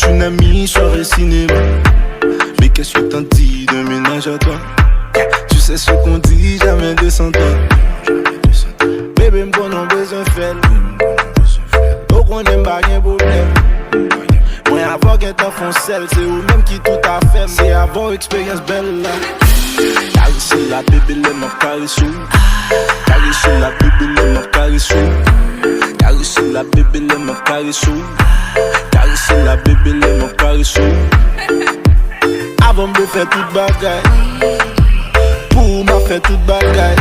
tsunami, soirée cinéma. Mais qu'est-ce que t'en dis de ménage à toi? Tu sais ce qu'on dit, jamais descends toi. Bébé m'bon on besoin faire. Donc on aime pas y'a problème. Moi avant qu'elle t'en font sel, c'est ou même qui tout a fait. C'est avoir expérience belle là. Caresser la bébé, les mains caressou. Caresser la bébé, les mains caressou. Caresser la bébé, les mains caressou. Caresser la bébé, les mains caressou. Avant de faire toute bagaille, pour m'a fait toute bagaille.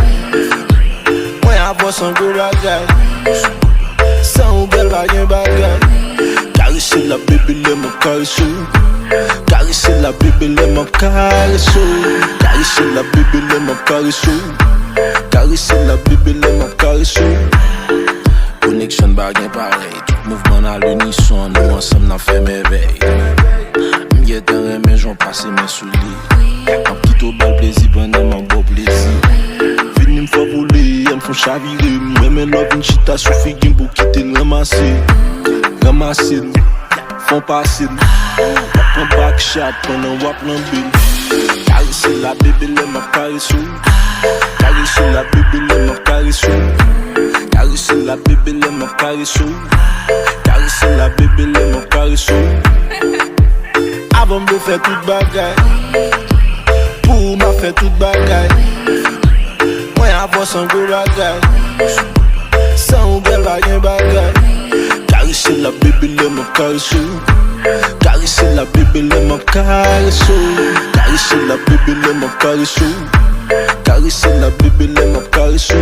Moi avant sans gros bagaille, sans belle rien bagaille. Caresser la bébé, les mains caressou. Caresser la bébé, les mains caressou. Caresser la bébé, les mains caressou. Caresser la bébé, les mains caressou. Connexion baguette pareil, tout mouvement à l'unisson, nous ensemble n'a fait merveille. M'y'est un mais j'en passe mes souliers. Un petit au bal plaisir, bon un beau plaisir. Vini me faire rouler, elle me font chavirer. Moi mes love une chita suffit pour quitter ramasser. Ramasser, font passer. Prends back shot, pendant wap l'ambil. Caresser la bébé, les mains caressou. Caresser la bébé, les mains caressou. Caresser la bébé, les mains caressou. Caresser la bébé, les mains caressou. Avant de faire toute bagaille, pour m'a fait toute bagaille. Moi avant sans gros bagaille, sans belle rien bagaille. Caresser la bébé, les mains caressou. Caresser la bébé, les mains caressou. Caresser la bébé, les mains caressou. Caresser la bébé, les mains caressou.